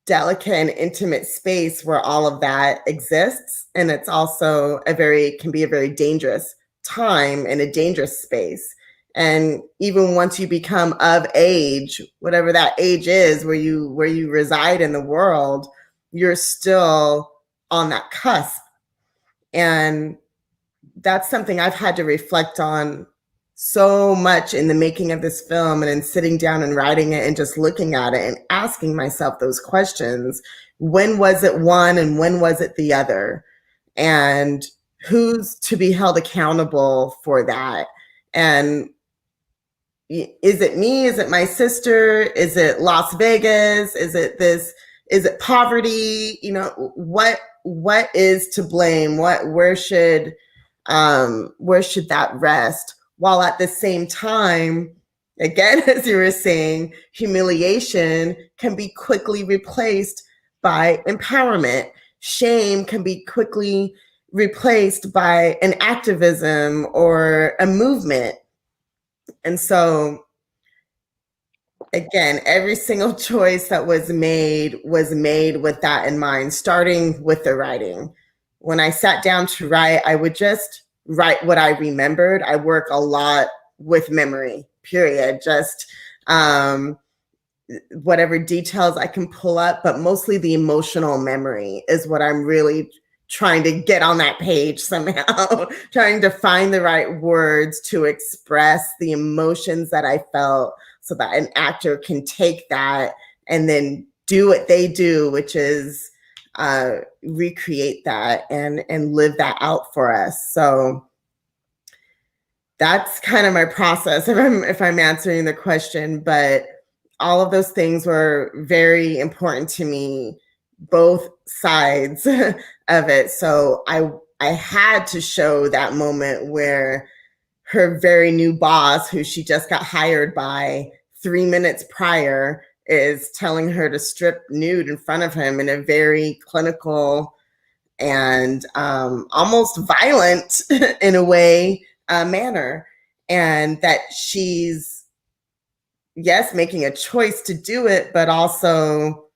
delicate and intimate space where all of that exists. And it's also can be a very dangerous time and a dangerous space. And even once you become of age, whatever that age is, where you reside in the world, you're still on that cusp. And that's something I've had to reflect on so much in the making of this film and in sitting down and writing it and just looking at it and asking myself those questions. When was it one and when was it the other? And who's to be held accountable for that? And is it me? Is it my sister? Is it Las Vegas? Is it this? Is it poverty? What is to blame? Where should that rest? While at the same time, again, as you were saying, humiliation can be quickly replaced by empowerment. Shame can be quickly replaced by an activism or a movement. And so, again, every single choice that was made with that in mind, starting with the writing. When I sat down to write, I would just write what I remembered. I work a lot with memory, period. Just whatever details I can pull up, but mostly the emotional memory is what I'm really trying to get on that page somehow, trying to find the right words to express the emotions that I felt so that an actor can take that and then do what they do, which is recreate that and live that out for us. So that's kind of my process if I'm answering the question, but all of those things were very important to me, both sides of it. So I had to show that moment where her very new boss, who she just got hired by 3 minutes prior, is telling her to strip nude in front of him in a very clinical and almost violent in a way manner. And that she's, yes, making a choice to do it, but also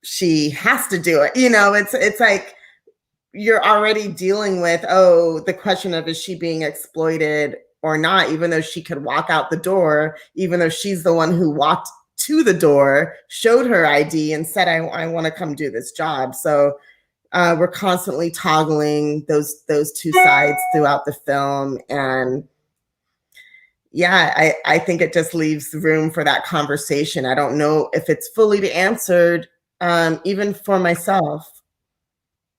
she has to do it. You know, it's like you're already dealing with, the question of, is she being exploited or not, even though she could walk out the door, even though she's the one who walked to the door, showed her ID and said, I want to come do this job. So we're constantly toggling those two sides throughout the film. And yeah, I think it just leaves room for that conversation. I don't know if it's fully answered, even for myself.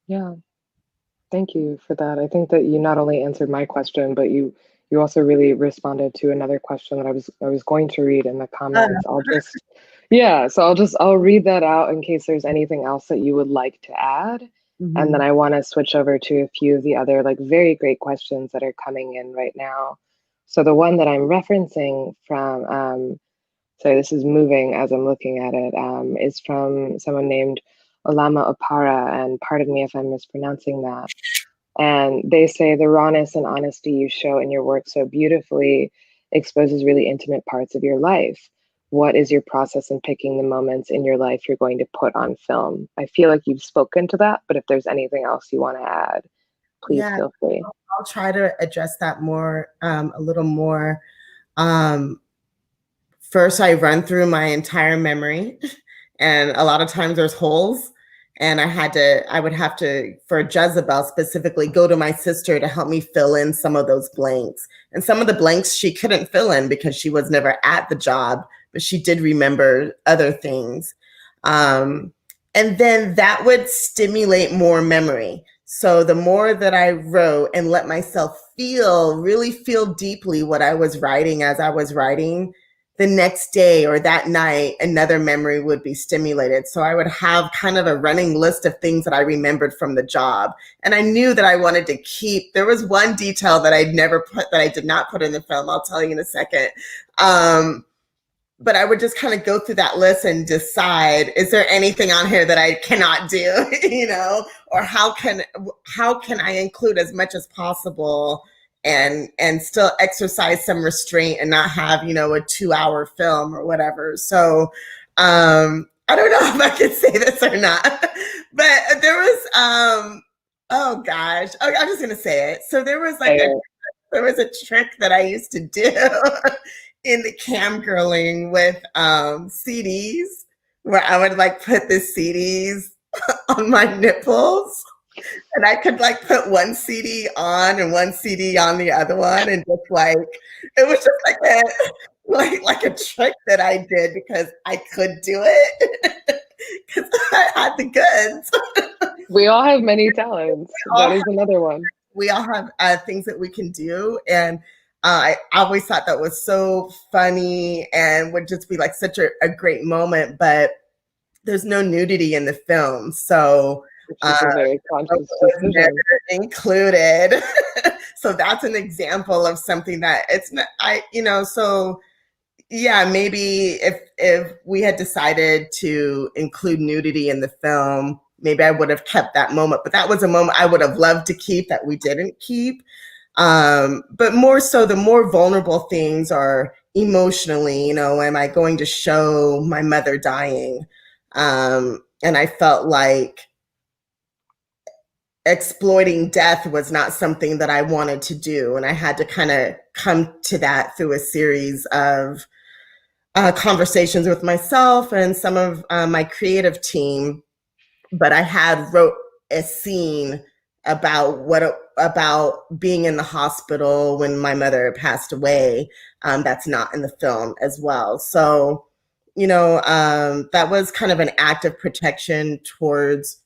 Yeah. Thank you for that. I think that you not only answered my question, but you also really responded to another question that I was going to read in the comments. I'll read that out in case there's anything else that you would like to add. Mm-hmm. And then I want to switch over to a few of the other like very great questions that are coming in right now. So the one that I'm referencing from, sorry, this is moving as I'm looking at it, is from someone named Olama Opara, and pardon me if I'm mispronouncing that. And they say the rawness and honesty you show in your work so beautifully exposes really intimate parts of your life. What is your process in picking the moments in your life you're going to put on film? I feel like you've spoken to that, but if there's anything else you want to add, please feel free. I'll try to address that more, a little more. First, I run through my entire memory, and a lot of times there's holes. And I would have to, for Jezebel specifically, go to my sister to help me fill in some of those blanks. And some of the blanks she couldn't fill in because she was never at the job, but she did remember other things. And then that would stimulate more memory. So the more that I wrote and let myself really feel deeply what I was writing as I was writing, the next day or that night, another memory would be stimulated. So I would have kind of a running list of things that I remembered from the job. And I knew that I wanted to keep, there was one detail that I did not put in the film. I'll tell you in a second. But I would just kind of go through that list and decide, is there anything on here that I cannot do, you know, or how can I include as much as possible and still exercise some restraint and not have, you know, a 2-hour film or whatever. So I don't know if I can say this or not, but there was, oh gosh, I'm just gonna say it. So there was like a trick that I used to do in the cam girling with CDs, where I would like put the CDs on my nipples. And I could like put one CD on and one CD on the other one, and just like it was just like a trick that I did because I could do it because I had the goods. We all have many talents. That is another one. We all have things that we can do, and I always thought that was so funny and would just be like such a great moment. But there's no nudity in the film, so. Very conscious decision. Included. So that's an example of something that it's not, so yeah, maybe if we had decided to include nudity in the film, maybe I would have kept that moment, but that was a moment I would have loved to keep that we didn't keep. But more so, the more vulnerable things are emotionally, you know, am I going to show my mother dying? And I felt like exploiting death was not something that I wanted to do. And I had to kind of come to that through a series of conversations with myself and some of my creative team. But I had wrote a scene about being in the hospital when my mother passed away, that's not in the film as well. So, that was kind of an act of protection towards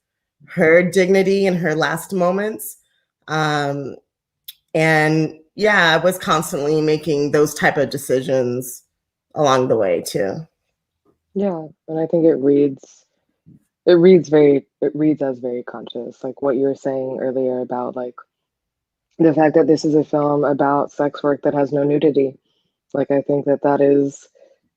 her dignity in her last moments. And yeah, I was constantly making those type of decisions along the way too. Yeah, and I think it reads as very conscious, like what you were saying earlier about like the fact that this is a film about sex work that has no nudity. Like I think that is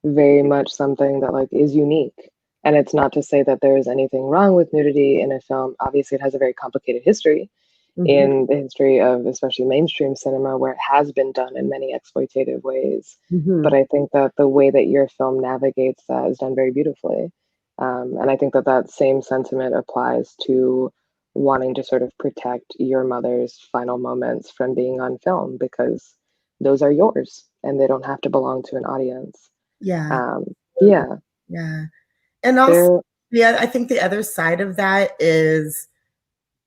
very much something that like is unique. And it's not to say that there is anything wrong with nudity in a film. Obviously, it has a very complicated history in the history of especially mainstream cinema, where it has been done in many exploitative ways. But I think that the way that your film navigates that is done very beautifully. And I think that same sentiment applies to wanting to sort of protect your mother's final moments from being on film, because those are yours and they don't have to belong to an audience. Yeah. Yeah. Yeah. And also, yeah, I think the other side of that is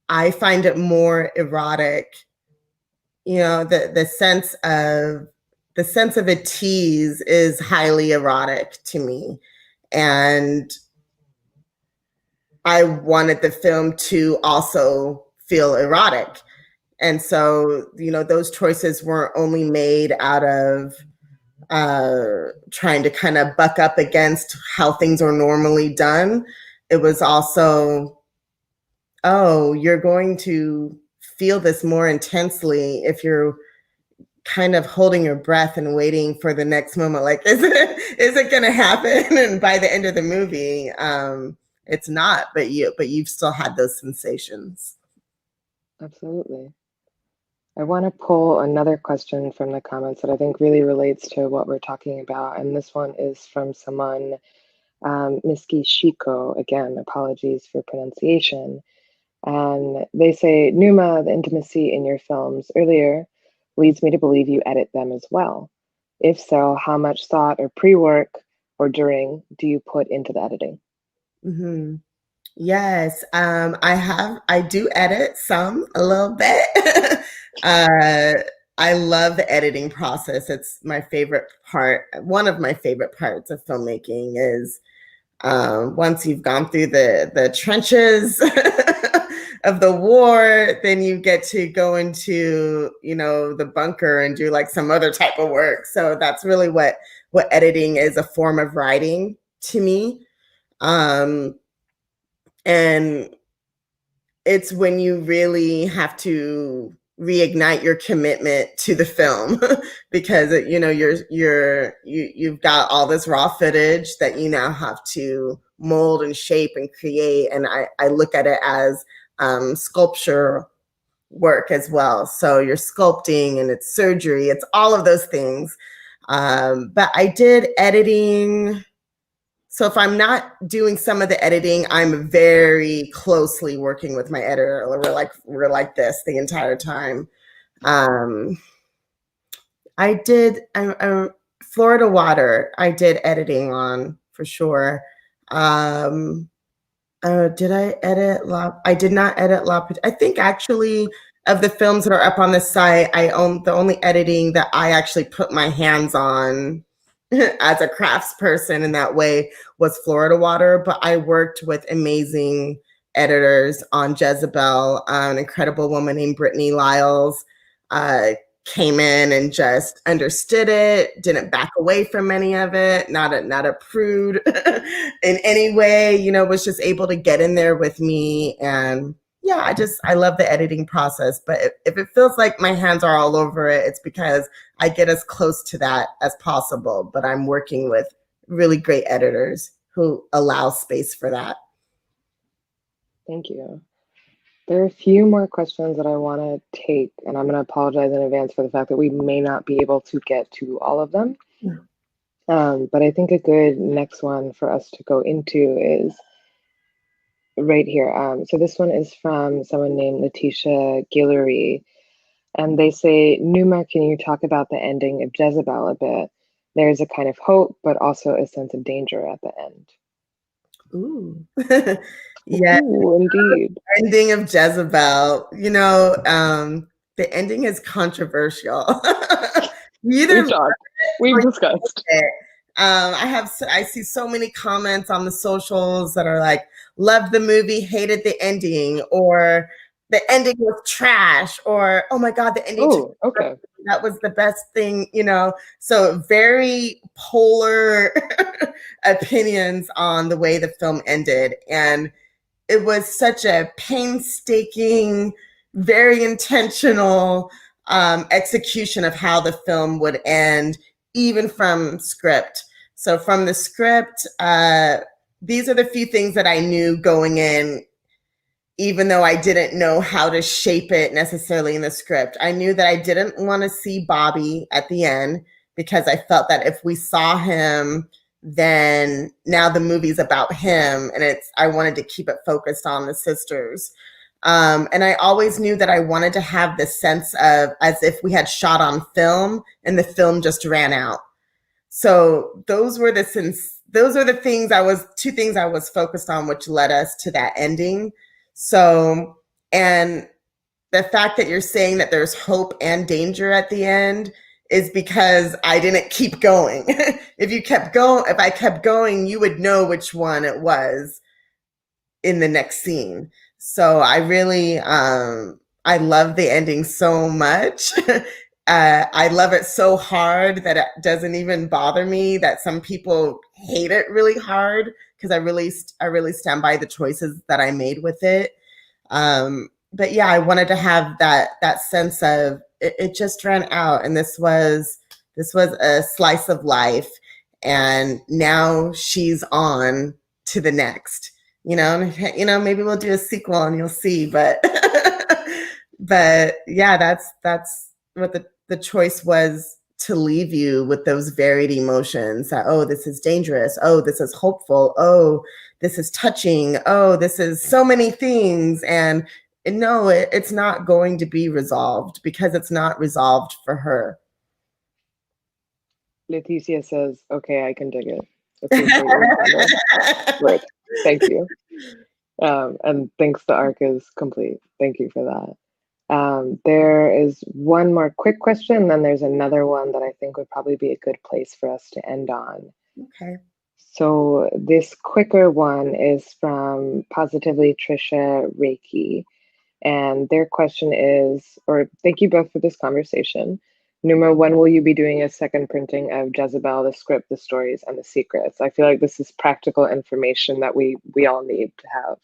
I find it more erotic. The sense of a tease is highly erotic to me. And I wanted the film to also feel erotic. And so, those choices weren't only made out of trying to kind of buck up against how things are normally done. It was also, oh, you're going to feel this more intensely if you're kind of holding your breath and waiting for the next moment. Like, is it going to happen? And by the end of the movie, it's not, but you've still had those sensations. Absolutely. I want to pull another question from the comments that I think really relates to what we're talking about. And this one is from someone, Miski Shiko. Again, apologies for pronunciation. And they say, Numa, the intimacy in your films earlier leads me to believe you edit them as well. If so, how much thought or pre-work or during do you put into the editing? Mm-hmm. Yes, I do edit a little bit. I love the editing process. It's my favorite part. One of my favorite parts of filmmaking is once you've gone through the trenches of the war, then you get to go into, the bunker and do like some other type of work. So that's really what editing is, a form of writing to me. And it's when you really have to reignite your commitment to the film because you've got all this raw footage that you now have to mold and shape and create. And I look at it as sculpture work as well. So you're sculpting and it's surgery, it's all of those things. But I did editing. So if I'm not doing some of the editing, I'm very closely working with my editor. We're like this the entire time. I did Florida Water. I did editing on for sure. Did I edit I did not edit I think actually of the films that are up on the site, I own the only editing that I actually put my hands on as a craftsperson in that way was Florida Water, but I worked with amazing editors on Jezebel. An incredible woman named Brittany Lyles came in and just understood it, didn't back away from any of it, not a prude in any way, was just able to get in there with me. And yeah, I love the editing process, but if it feels like my hands are all over it, it's because I get as close to that as possible, but I'm working with really great editors who allow space for that. Thank you. There are a few more questions that I want to take, and I'm going to apologize in advance for the fact that we may not be able to get to all of them. But I think a good next one for us to go into is right here. So this one is from someone named Letitia Guillory, and they say, Numa, can you talk about the ending of Jezebel a bit? There's a kind of hope, but also a sense of danger at the end. Ooh. Yeah. Ooh, indeed. Ending of Jezebel. You know, the ending is controversial. We've talked. We've discussed. I see so many comments on the socials that are like, loved the movie, hated the ending, or the ending was trash, or oh my God, the ending okay. that was the best thing, you know. So very polar opinions on the way the film ended. And it was such a painstaking, very intentional execution of how the film would end, even from script. So from the script, these are the few things that I knew going in, even though I didn't know how to shape it necessarily in the script. I knew that I didn't want to see Bobby at the end because I felt that if we saw him, then now the movie's about him, and I wanted to keep it focused on the sisters. And I always knew that I wanted to have this sense of as if we had shot on film and the film just ran out. So those were the two things I was focused on, which led us to that ending. So, and the fact that you're saying that there's hope and danger at the end is because I didn't keep going. If I kept going, you would know which one it was in the next scene. So I really, I love the ending so much. I love it so hard that it doesn't even bother me that some people hate it really hard, because I really stand by the choices that I made with it. But yeah, I wanted to have that sense of it just ran out, and this was a slice of life, and now she's on to the next. You know, maybe we'll do a sequel and you'll see. But but yeah, that's what the choice was, to leave you with those varied emotions that, oh, this is dangerous. Oh, this is hopeful. Oh, this is touching. Oh, this is so many things. And no, it's not going to be resolved because it's not resolved for her. Leticia says, okay, I can dig it. Appreciate it. Right. Thank you. And thanks, the arc is complete. Thank you for that. There is one more quick question, and then there's another one that I think would probably be a good place for us to end on. Okay. So this quicker one is from Positively Trisha Reiki. And their question is, or thank you both for this conversation. Numa, when will you be doing a second printing of Jezebel, the script, the stories, and the secrets? I feel like this is practical information that we all need to have.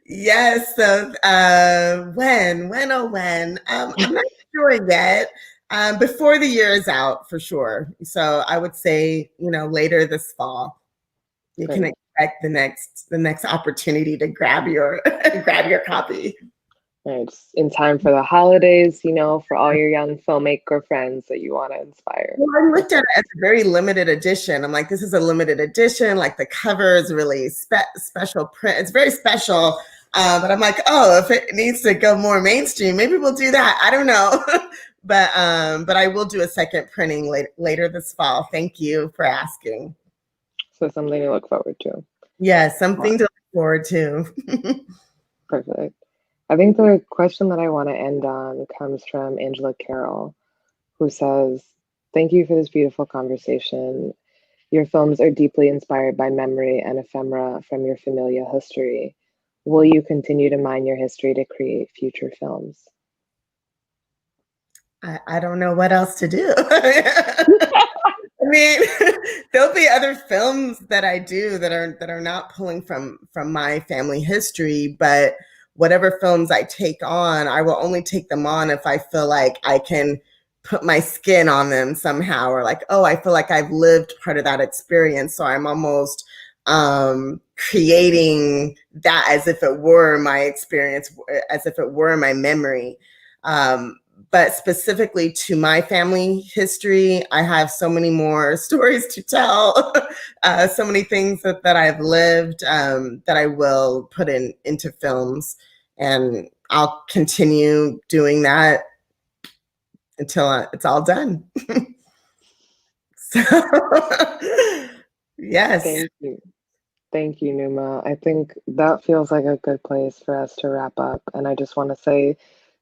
Yes. So when? I'm not sure yet. Before the year is out, for sure. So I would say, later this fall, you can expect the next opportunity to grab your copy. It's in time for the holidays, for all your young filmmaker friends that you want to inspire. Well, I looked at it as a very limited edition. I'm like, this is a limited edition. Like the cover is really special print. It's very special. But I'm like, oh, if it needs to go more mainstream, maybe we'll do that. I don't know. But I will do a second printing later this fall. Thank you for asking. So something to look forward to. Yeah, something to look forward to. Perfect. I think the question that I want to end on comes from Angela Carroll, who says, thank you for this beautiful conversation. Your films are deeply inspired by memory and ephemera from your familial history. Will you continue to mine your history to create future films? I don't know what else to do. I mean, there'll be other films that I do that are not pulling from my family history, but whatever films I take on, I will only take them on if I feel like I can put my skin on them somehow, or like, oh, I feel like I've lived part of that experience. So I'm almost creating that as if it were my experience, as if it were my memory. But specifically to my family history, I have so many more stories to tell, so many things that I've lived that I will put into films. And I'll continue doing that until it's all done. So, yes. Thank you. Thank you, Numa. I think that feels like a good place for us to wrap up. And I just want to say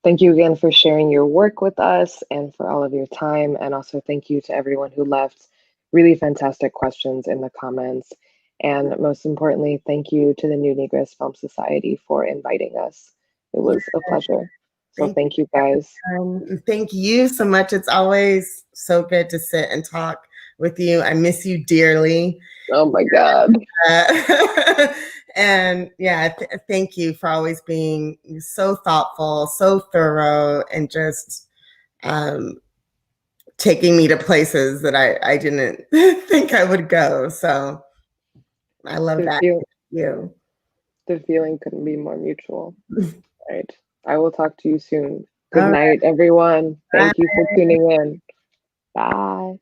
thank you again for sharing your work with us and for all of your time. And also thank you to everyone who left really fantastic questions in the comments. And most importantly, thank you to the New Negress Film Society for inviting us. It was a pleasure. So thank you guys. Thank you so much. It's always so good to sit and talk with you. I miss you dearly. Oh my God. And yeah, thank you for always being so thoughtful, so thorough, and just taking me to places that I didn't think I would go. So I love that. Thank you. The feeling couldn't be more mutual. All right. I will talk to you soon. Good night, everyone. Thank you for tuning in. Bye.